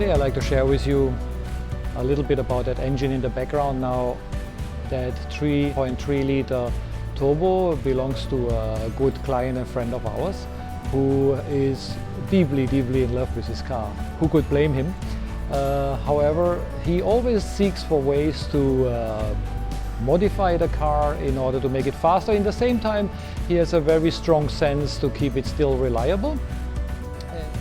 Today I'd like to share with you a little bit about that engine in the background now. That 3.3 liter turbo belongs to a good client and friend of ours who is deeply in love with his car. Who could blame him? However, he always seeks for ways to modify the car in order to make it faster. In the same time, he has a very strong sense to keep it still reliable.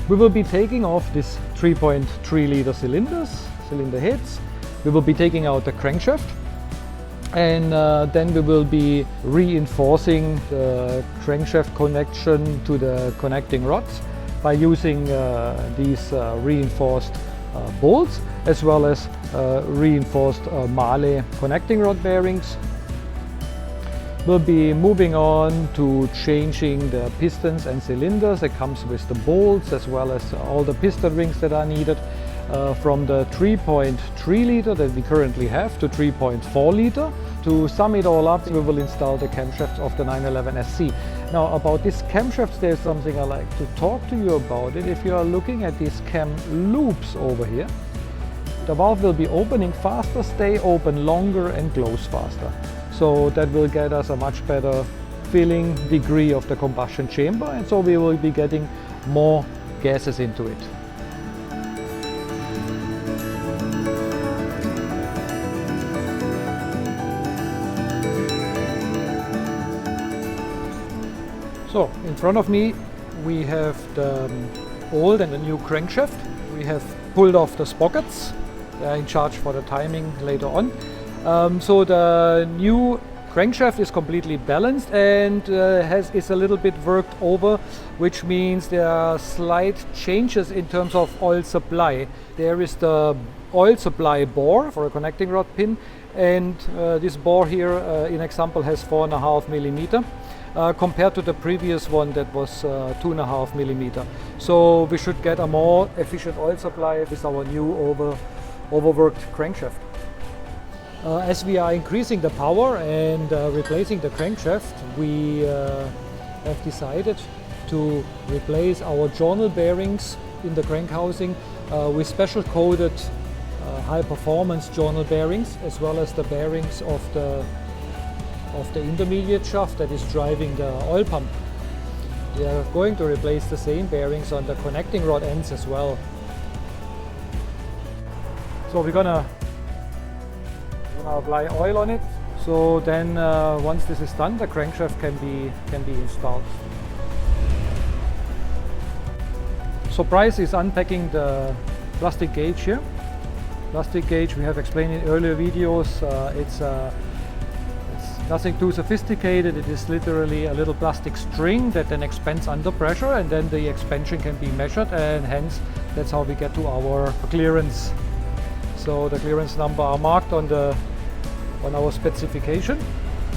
We will be taking off this 3.3 liter cylinder heads. We will be taking out the crankshaft, and then we will be reinforcing the crankshaft connection to the connecting rods by using these reinforced bolts, as well as reinforced MAHLE connecting rod bearings. We'll be moving on to changing the pistons and cylinders. It comes with the bolts as well as all the piston rings that are needed, from the 3.3 liter that we currently have to 3.4 liter. To sum it all up, we will install the camshafts of the 911 SC. Now, about these camshafts, there's something I like to talk to you about it. If you are looking at these cam loops over here, the valve will be opening faster, stay open longer, and close faster. So that will get us a much better filling degree of the combustion chamber, and so we will be getting more gases into it. So in front of me we have the old and the new crankshaft. We have pulled off the sprockets. They are in charge for the timing later on. So the new crankshaft is completely balanced and is a little bit worked over, which means there are slight changes in terms of oil supply. There is the oil supply bore for a connecting rod pin, and this bore here in example has 4.5 millimeter. Compared to the previous one that was 2.5 millimeter. So we should get a more efficient oil supply with our new overworked crankshaft. As we are increasing the power and replacing the crankshaft, we have decided to replace our journal bearings in the crank housing with special coated high performance journal bearings, as well as the bearings of the intermediate shaft that is driving the oil pump. We are going to replace the same bearings on the connecting rod ends as well. So we're gonna apply oil on it. So then once this is done, the crankshaft can be installed. So Bryce is unpacking the plastic gauge here. Plastic gauge, we have explained in earlier videos. It's nothing too sophisticated. It is literally a little plastic string that then expands under pressure, and then the expansion can be measured, and hence that's how we get to our clearance. So the clearance number are marked on our specification,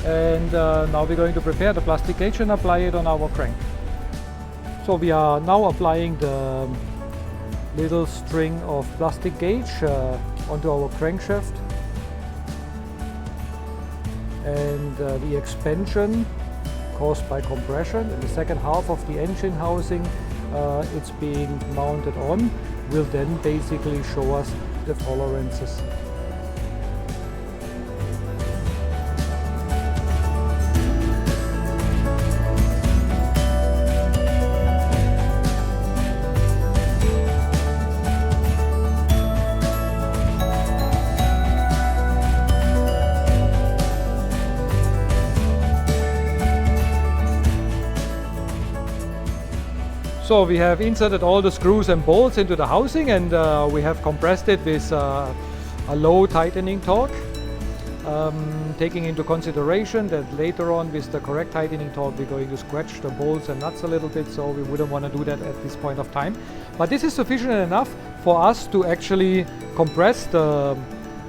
and now we're going to prepare the plastic gauge and apply it on our crank. So we are now applying the little string of plastic gauge onto our crankshaft. And the expansion caused by compression in the second half of the engine housing it's being mounted on will then basically show us the tolerances. So we have inserted all the screws and bolts into the housing, and we have compressed it with a low tightening torque, taking into consideration that later on with the correct tightening torque we're going to scratch the bolts and nuts a little bit, so we wouldn't want to do that at this point of time. But this is sufficient enough for us to actually compress the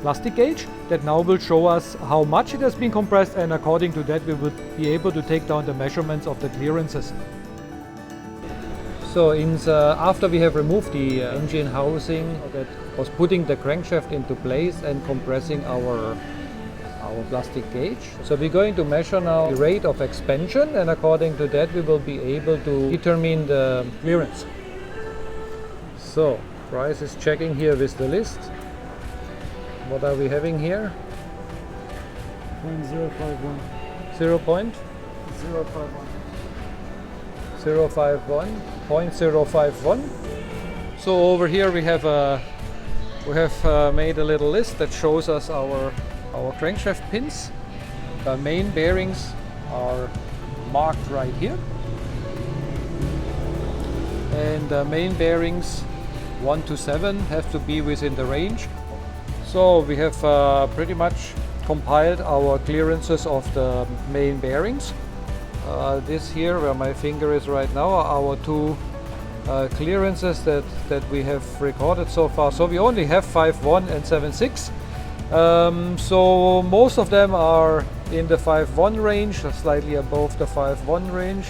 plastic gauge that now will show us how much it has been compressed, and according to that we will be able to take down the measurements of the clearances. So after we have removed the engine housing that was putting the crankshaft into place and compressing our plastic gauge, so we're going to measure now the rate of expansion, and according to that we will be able to determine the clearance. So Price is checking here with the list. What are we having here? 0.051. 0.051. 0.051. So over here we have made a little list that shows us our crankshaft pins. The main bearings are marked right here, and the main bearings 1 to 7 have to be within the range. So we have pretty much compiled our clearances of the main bearings. This here, where my finger is right now, are our two clearances that we have recorded so far. So we only have 5.1 and 7.6. So most of them are in the 5.1 range, slightly above the 5.1 range.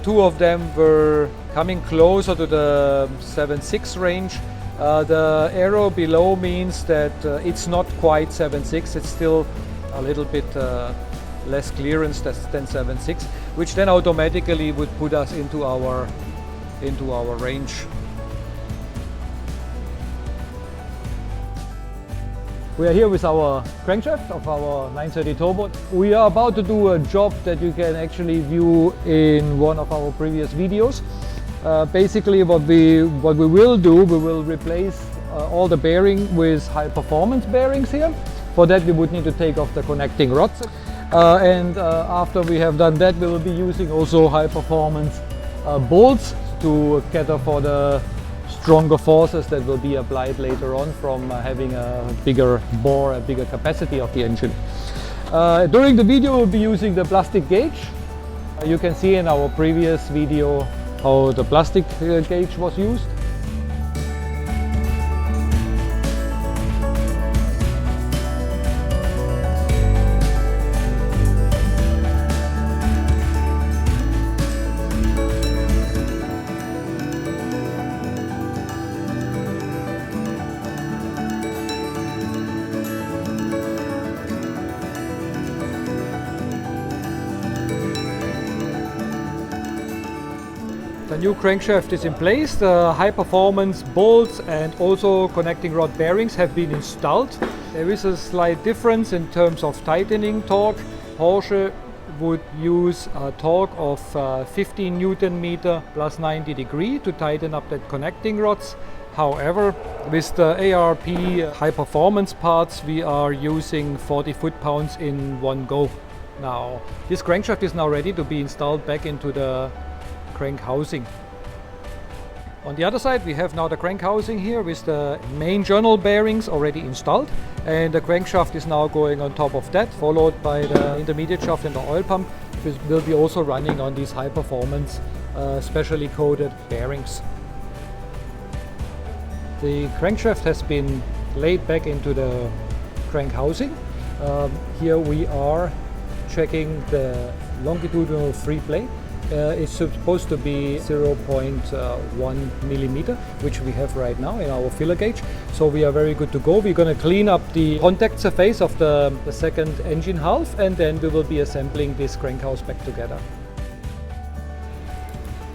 Two of them were coming closer to the 7.6 range. The arrow below means that it's not quite 7.6, it's still a little bit less clearance than 7.6, which then automatically would put us into our range. We are here with our crankshaft of our 930 Turbo. We are about to do a job that you can actually view in one of our previous videos. Basically what we will do, we will replace all the bearing with high performance bearings here. For that we would need to take off the connecting rods. And after we have done that, we will be using also high performance bolts to cater for the stronger forces that will be applied later on from having a bigger bore, a bigger capacity of the engine. During the video we'll be using the plastic gauge. You can see in our previous video how the plastic gauge was used. The new crankshaft is in place, the high performance bolts and also connecting rod bearings have been installed. There is a slight difference in terms of tightening torque. Porsche would use a torque of 15 Newton meter plus 90 degree to tighten up the connecting rods. However, with the ARP high performance parts we are using 40 foot-pounds in one go. Now this crankshaft is now ready to be installed back into the crank housing. On the other side we have now the crank housing here with the main journal bearings already installed, and the crankshaft is now going on top of that, followed by the intermediate shaft and the oil pump, which will be also running on these high performance specially coated bearings. The crankshaft has been laid back into the crank housing. Here we are checking the longitudinal free play. It's supposed to be 0.1 millimeter, which we have right now in our filler gauge. So we are very good to go. We're going to clean up the contact surface of the second engine half, and then we will be assembling this crank house back together.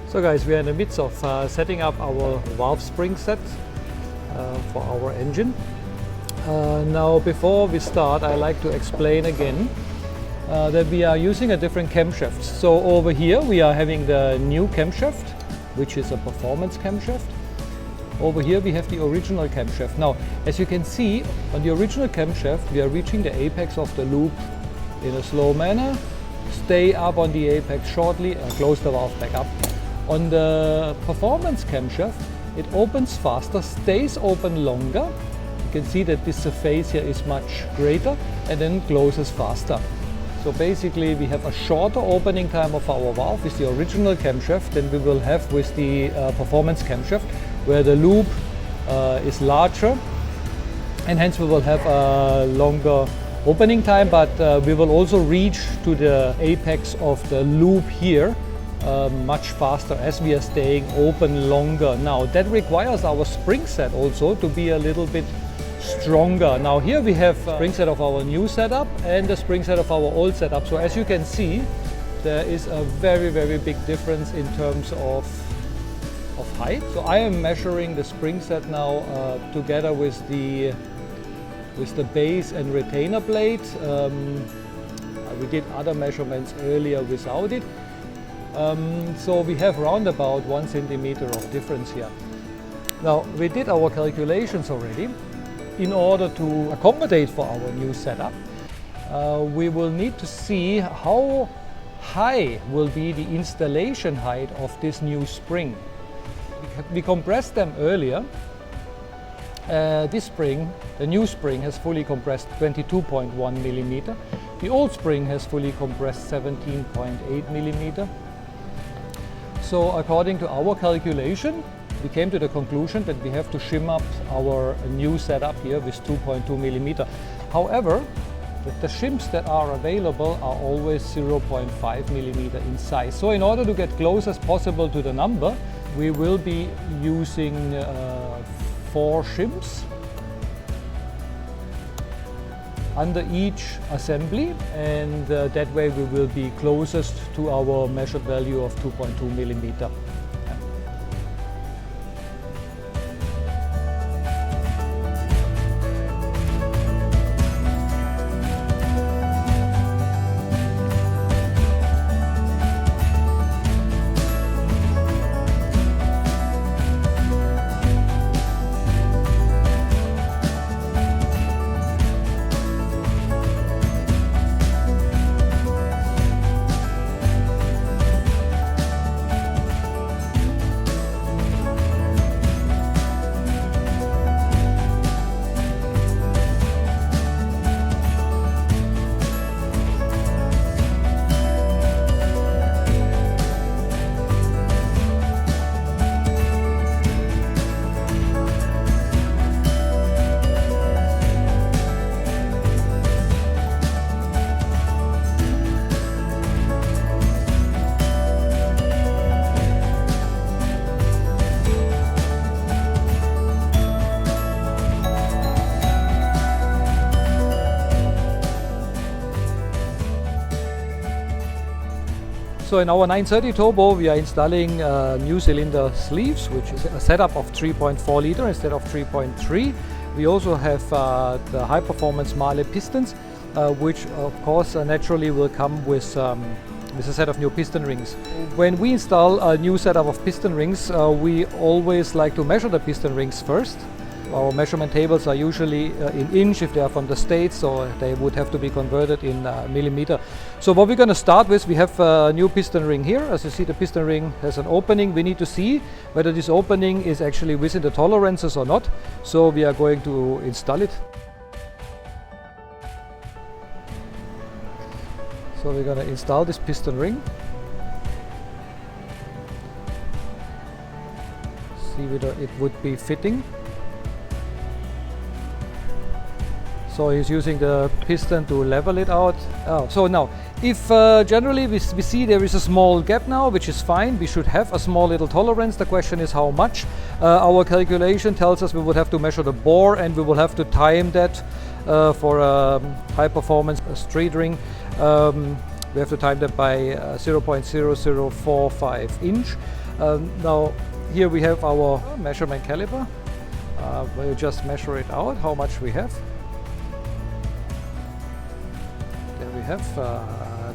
So guys, we are in the midst of setting up our valve spring set for our engine. Now before we start, I like to explain again that we are using a different camshaft. So over here we are having the new camshaft, which is a performance camshaft. Over here we have the original camshaft. Now as you can see, on the original camshaft we are reaching the apex of the loop in a slow manner, stay up on the apex shortly and close the valve back up. On the performance camshaft it opens faster, stays open longer. You can see that this surface here is much greater and then closes faster. So basically we have a shorter opening time of our valve with the original camshaft than we will have with the performance camshaft, where the loop is larger and hence we will have a longer opening time, but we will also reach to the apex of the loop here much faster as we are staying open longer. Now that requires our spring set also to be a little bit stronger. Now here we have a spring set of our new setup and the spring set of our old setup. So as you can see, there is a very big difference in terms of of height. So I am measuring the spring set now together with the base and retainer plate. We did other measurements earlier without it. So we have round about 1 centimeter of difference here. Now we did our calculations already. In order to accommodate for our new setup, we will need to see how high will be the installation height of this new spring. We compressed them earlier. This spring, the new spring, has fully compressed 22.1 millimeter. The old spring has fully compressed 17.8 millimeter. So according to our calculation, we came to the conclusion that we have to shim up our new setup here with 2.2 millimeter. However, the shims that are available are always 0.5 millimeter in size. So in order to get close as possible to the number, we will be using 4 shims under each assembly, and that way we will be closest to our measured value of 2.2 millimeter. So in our 930 turbo we are installing new cylinder sleeves, which is a setup of 3.4 liter instead of 3.3. We also have the high performance MAHLE pistons, which of course naturally will come with a set of new piston rings. When we install a new setup of piston rings, we always like to measure the piston rings first. Our measurement tables are usually in inch if they are from the States, so they would have to be converted in millimeter. So what we're going to start with, we have a new piston ring here. As you see, the piston ring has an opening. We need to see whether this opening is actually within the tolerances or not. So we are going to install it. So we're going to install this piston ring. See whether it would be fitting. So he's using the piston to level it out. So now, if generally we see there is a small gap now, which is fine, we should have a small little tolerance. The question is how much. Our calculation tells us we would have to measure the bore, and we will have to time that for a high performance street ring. We have to time that by 0.0045 inch. Now here we have our measurement caliper. We'll just measure it out, how much we have. We have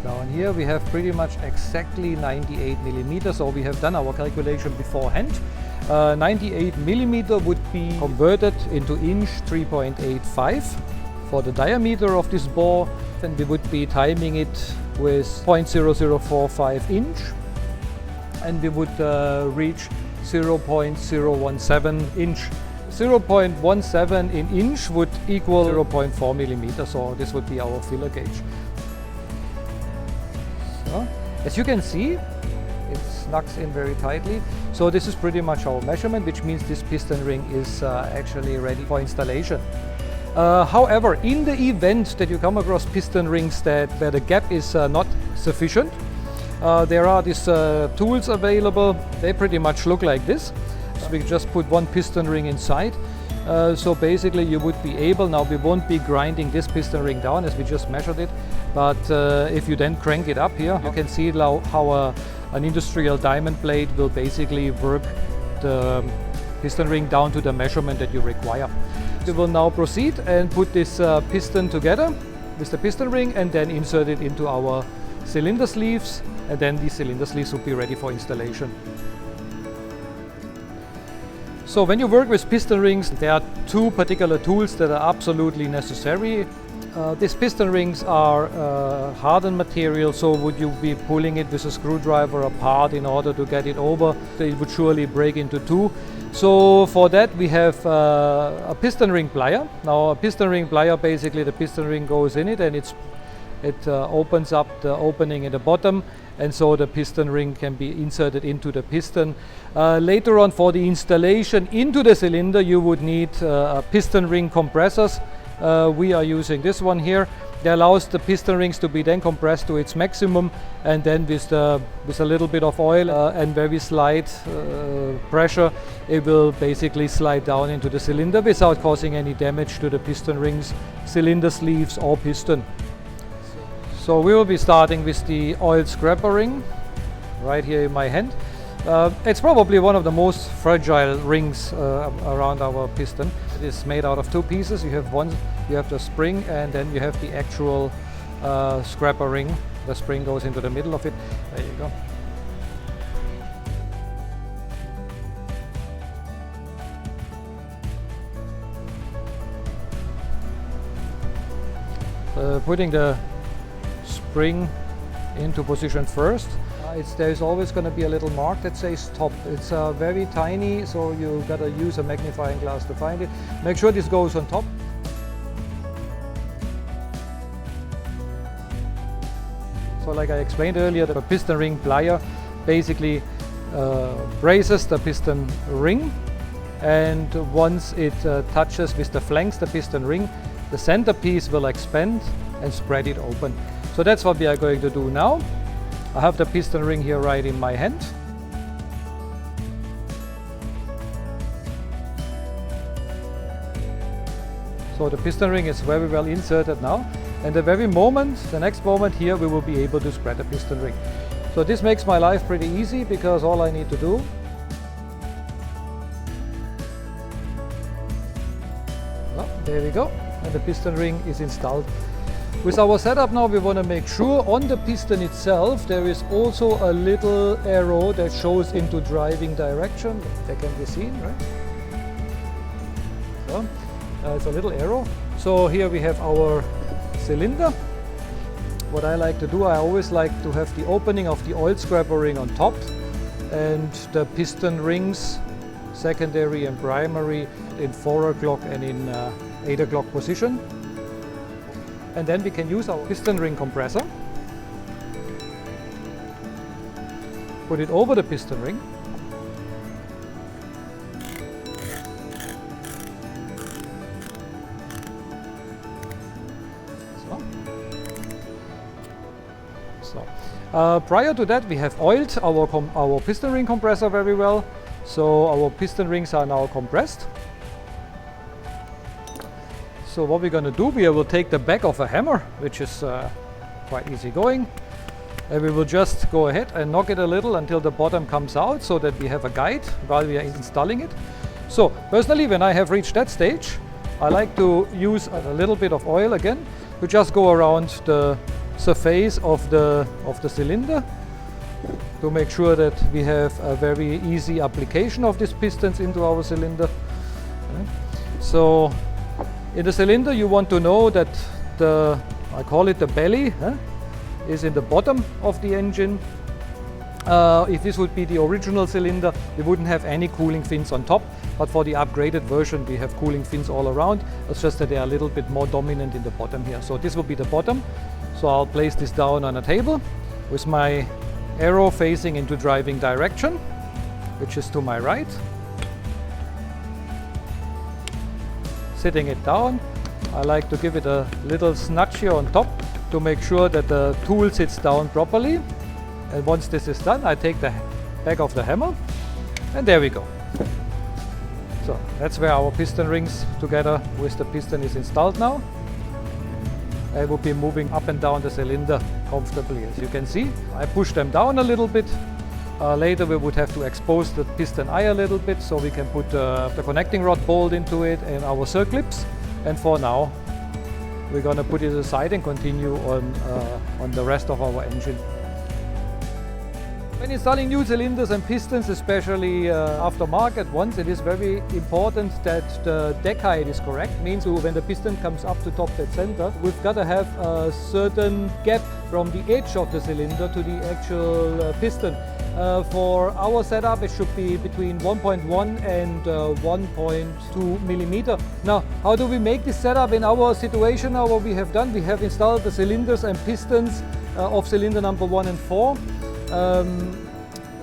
down here we have pretty much exactly 98 millimeters, so we have done our calculation beforehand. 98 millimeter would be converted into inch 3.85 for the diameter of this bore, and we would be timing it with 0.0045 inch, and we would reach 0.017 inch. 0.17 in inch would equal 0.4 millimeter, so this would be our filler gauge. So, as you can see, it snugs in very tightly. So this is pretty much our measurement, which means this piston ring is actually ready for installation. However, in the event that you come across piston rings where the gap is not sufficient, there are these tools available. They pretty much look like this. So we just put one piston ring inside. So basically you would be able, now we won't be grinding this piston ring down as we just measured it, but if you then crank it up here, you can see how an industrial diamond blade will basically work the piston ring down to the measurement that you require. We will now proceed and put this piston together with the piston ring and then insert it into our cylinder sleeves, and then these cylinder sleeves will be ready for installation. So when you work with piston rings, there are two particular tools that are absolutely necessary. These piston rings are hardened material, so would you be pulling it with a screwdriver apart in order to get it over, it would surely break into two. So for that we have a piston ring plier. Now a piston ring plier, basically the piston ring goes in it and it opens up the opening in the bottom, and so the piston ring can be inserted into the piston. Later on, for the installation into the cylinder, you would need piston ring compressors. We are using this one here. That allows the piston rings to be then compressed to its maximum, and then with a little bit of oil and very slight pressure, it will basically slide down into the cylinder without causing any damage to the piston rings, cylinder sleeves or piston. So we will be starting with the oil scraper ring right here in my hand. It's probably one of the most fragile rings around our piston. It is made out of two pieces. You have the spring, and then you have the actual scraper ring. The spring goes into the middle of it. There you go. Putting the spring into position first. There's always going to be a little mark that says top. It's very tiny, so you gotta use a magnifying glass to find it. Make sure this goes on top. So like I explained earlier, the piston ring plier basically braces the piston ring, and once it touches with the flanks the piston ring, the centerpiece will expand and spread it open. So that's what we are going to do now. I have the piston ring here right in my hand. So the piston ring is very well inserted now, and the next moment here, we will be able to spread the piston ring. So this makes my life pretty easy, because all I need to do there we go, and the piston ring is installed. With our setup now, we want to make sure on the piston itself there is also a little arrow that shows into driving direction. That can be seen, right? So it's a little arrow. So here we have our cylinder. What I like to do, I always like to have the opening of the oil scraper ring on top, and the piston rings, secondary and primary, in 4 o'clock and in 8 o'clock position. And then we can use our piston ring compressor, put it over the piston ring, prior to that, we have oiled our piston ring compressor very well, so our piston rings are now compressed. So what we're going to do, we will take the back of a hammer, which is quite easy going, and we will just go ahead and knock it a little until the bottom comes out, so that we have a guide while we are installing it. So personally, when I have reached that stage, I like to use a little bit of oil again to just go around the surface of the cylinder to make sure that we have a very easy application of these pistons into our cylinder. So in the cylinder, you want to know that I call it the belly, is in the bottom of the engine. If this would be the original cylinder, we wouldn't have any cooling fins on top, but for the upgraded version we have cooling fins all around. It's just that they are a little bit more dominant in the bottom here. So this will be the bottom. So I'll place this down on a table with my arrow facing into driving direction, which is to my right. Sitting it down, I like to give it a little snatch here on top to make sure that the tool sits down properly. And once this is done, I take the back of the hammer, and there we go. So that's where our piston rings together with the piston is installed now. I will be moving up and down the cylinder comfortably, as you can see. I push them down a little bit Later we would have to expose the piston eye a little bit so we can put the connecting rod bolt into it and our circlips. And for now, we're going to put it aside and continue on the rest of our engine. When installing new cylinders and pistons, especially aftermarket ones, it is very important that the deck height is correct. Means when the piston comes up to top dead center, we've got to have a certain gap from the edge of the cylinder to the actual piston. For our setup, it should be between 1.1 and 1.2 millimeter. Now, how do we make this setup in our situation? Now, what we have done, we have installed the cylinders and pistons of cylinder number 1 and 4.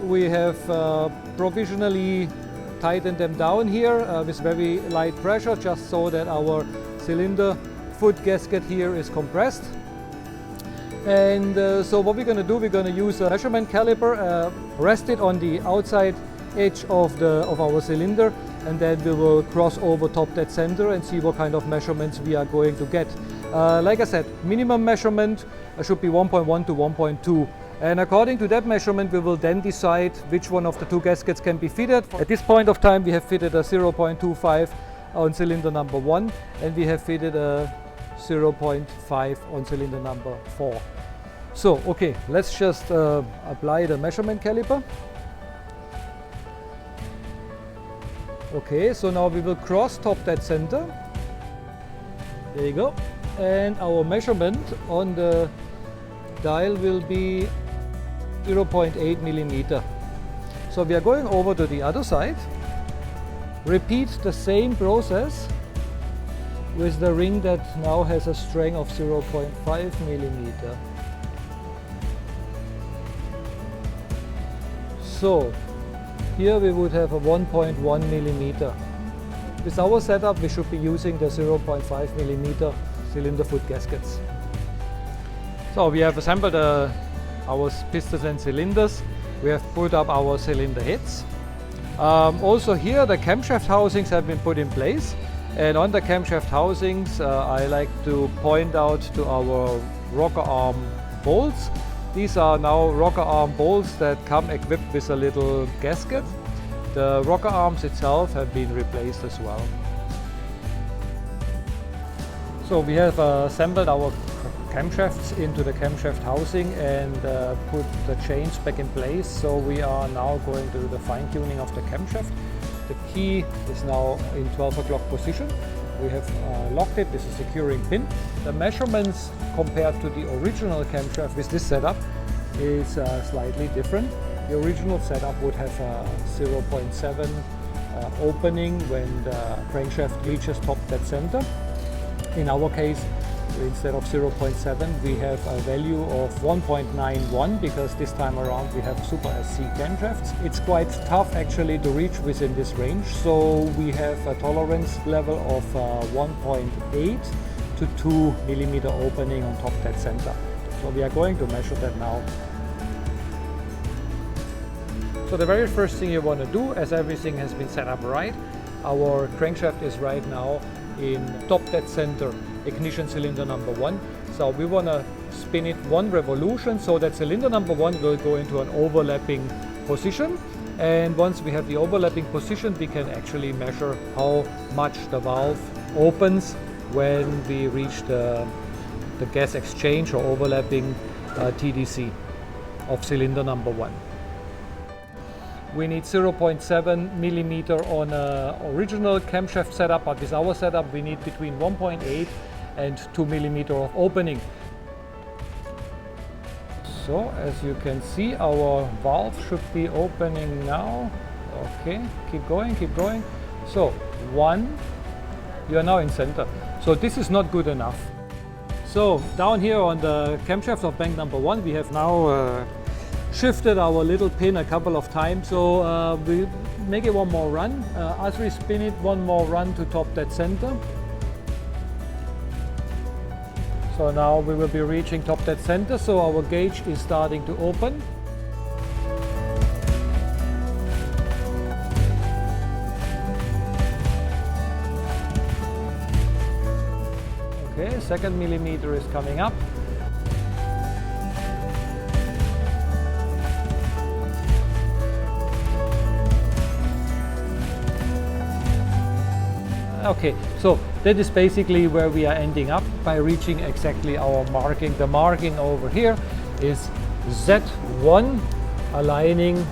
We have provisionally tightened them down here with very light pressure, just so that our cylinder foot gasket here is compressed. And so what we're going to do, we're going to use a measurement caliper, rest it on the outside edge of our cylinder, and then we will cross over top dead center and see what kind of measurements we are going to get. Like I said, minimum measurement should be 1.1 to 1.2. And according to that measurement, we will then decide which one of the two gaskets can be fitted. At this point of time, we have fitted a 0.25 on cylinder number 1, and we have fitted a 0.5 on cylinder number 4. So, okay, let's just apply the measurement caliper. Okay, so now we will cross top dead center. There you go. And our measurement on the dial will be 0.8 millimeter. So we are going over to the other side. Repeat the same process with the ring that now has a strength of 0.5 millimeter. So here we would have a 1.1 millimeter. With our setup, we should be using the 0.5 millimeter cylinder foot gaskets. So we have assembled our pistons and cylinders. We have put up our cylinder heads. Also here the camshaft housings have been put in place, and on the camshaft housings I like to point out to our rocker arm bolts. These are now rocker arm bolts that come equipped with a little gasket. The rocker arms itself have been replaced as well. So we have assembled our camshafts into the camshaft housing and put the chains back in place. So we are now going to do the fine tuning of the camshaft. The key is now in 12 o'clock position. We have locked it with a securing pin. The measurements compared to the original camshaft with this setup is slightly different. The original setup would have a 0.7 opening when the crankshaft reaches top dead center. In our case, instead of 0.7, we have a value of 1.91 because this time around we have Super SC camshafts. It's quite tough actually to reach within this range, so we have a tolerance level of 1.8 to 2 millimeter opening on top dead center. So we are going to measure that now. So the very first thing you want to do, as everything has been set up right, our crankshaft is right now in top dead center ignition cylinder number 1. So we want to spin it 1 revolution so that cylinder number 1 will go into an overlapping position. And once we have the overlapping position, we can actually measure how much the valve opens when we reach the gas exchange or overlapping TDC of cylinder number 1. We need 0.7 millimeter on original camshaft setup, but with our setup we need between 1.8 and 2 millimeter of opening. So as you can see, our valve should be opening now. Okay, keep going, keep going. So 1, you are now in center. So this is not good enough. So down here on the camshaft of bank number 1, we have now shifted our little pin a couple of times. So we make it one more run. As we spin it, one more run to top dead center. So now we will be reaching top dead center, so our gauge is starting to open. Okay, second millimeter is coming up. Okay, so that is basically where we are ending up by reaching exactly our marking. The marking over here is Z1, aligning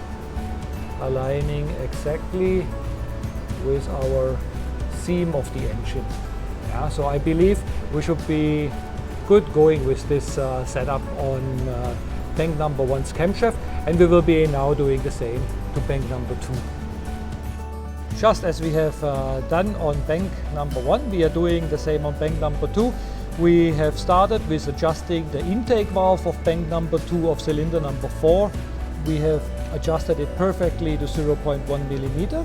exactly with our seam of the engine. Yeah, so I believe we should be good going with this setup on bank number 1's camshaft, and we will be now doing the same to bank number 2. Just as we have done on bank number 1, we are doing the same on bank number 2. We have started with adjusting the intake valve of bank number 2 of cylinder number 4. We have adjusted it perfectly to 0.1 millimeter.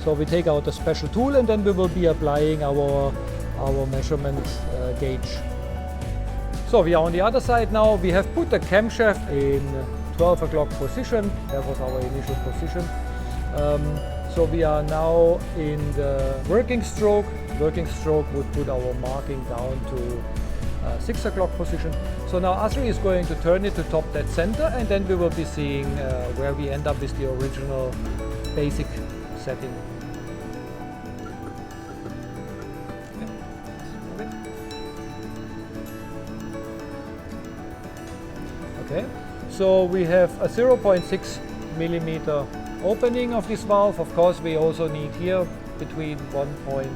So we take out a special tool and then we will be applying our measurement gauge. So we are on the other side now. We have put the camshaft in 12 o'clock position. That was our initial position. So we are now in the working stroke. Working stroke would put our marking down to 6 o'clock position. So now Asri is going to turn it to top dead center, and then we will be seeing where we end up with the original basic setting. Okay, so we have a 0.6 millimeter opening of this valve. Of course, we also need here between 1.8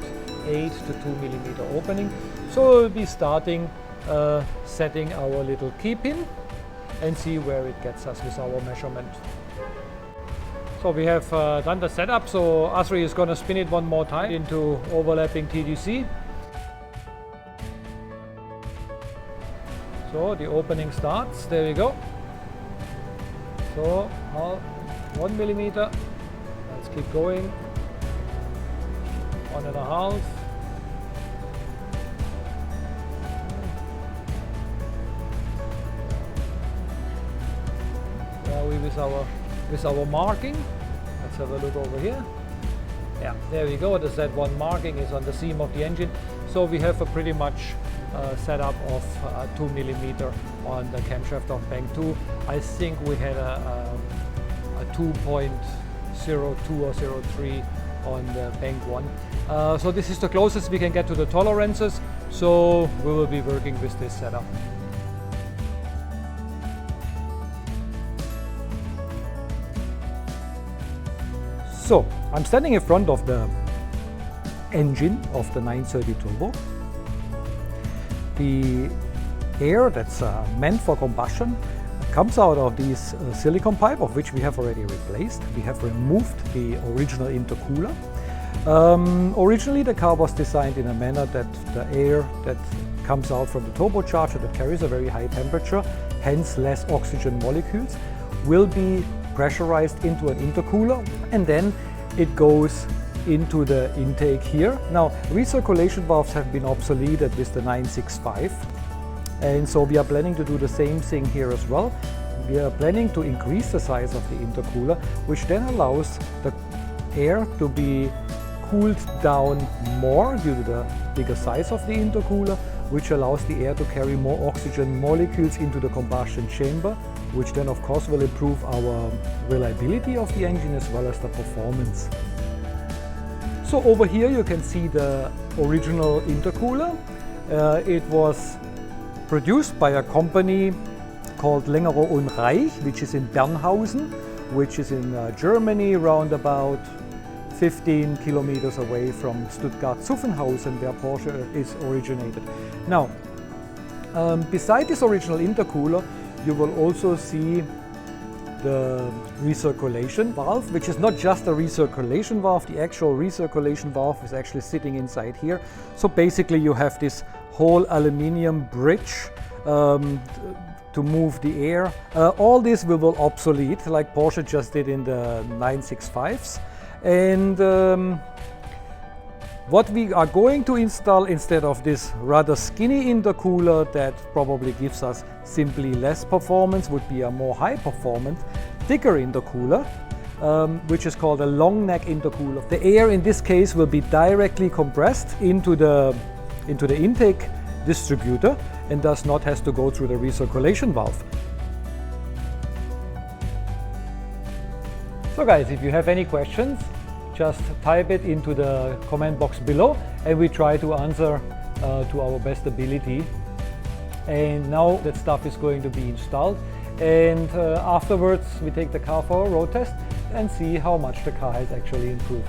to 2 millimeter opening. So we'll be starting setting our little key pin and see where it gets us with our measurement. So we have done the setup. So Asri is going to spin it one more time into overlapping TDC. So the opening starts, there we go. So 1 millimeter, let's keep going, 1.5. Where are we with our marking? Let's have a look over here. Yeah, there we go, the Z1 marking is on the seam of the engine. So we have a pretty much setup of 2 millimeter on the camshaft of bank 2. I think we had a 2.02 or 03 on the bank 1. So this is the closest we can get to the tolerances. So we will be working with this setup. So I'm standing in front of the engine of the 930 Turbo. The air that's meant for combustion comes out of this silicone pipe, of which we have already replaced. We have removed the original intercooler. Originally the car was designed in a manner that the air that comes out from the turbocharger that carries a very high temperature, hence less oxygen molecules, will be pressurized into an intercooler, and then it goes into the intake here. Now, recirculation valves have been obsoleted with the 965, and so we are planning to do the same thing here as well. We are planning to increase the size of the intercooler, which then allows the air to be cooled down more due to the bigger size of the intercooler, which allows the air to carry more oxygen molecules into the combustion chamber, which then of course will improve our reliability of the engine as well as the performance. So over here you can see the original intercooler. It was produced by a company called Längerer und Reich, which is in Bernhausen, which is in Germany, around about 15 kilometers away from Stuttgart-Zuffenhausen, where Porsche is originated. Now, beside this original intercooler, you will also see the recirculation valve, which is not just a recirculation valve. The actual recirculation valve is actually sitting inside here. So basically you have this whole aluminium bridge to move the air. All this we will obsolete, like Porsche just did in the 965s. And what we are going to install instead of this rather skinny intercooler that probably gives us simply less performance would be a more high performance, thicker intercooler, which is called a long neck intercooler. The air in this case will be directly compressed into the intake distributor and does not have to go through the recirculation valve. So guys, if you have any questions, just type it into the comment box below and we try to answer to our best ability. And now that stuff is going to be installed, and afterwards we take the car for a road test and see how much the car has actually improved.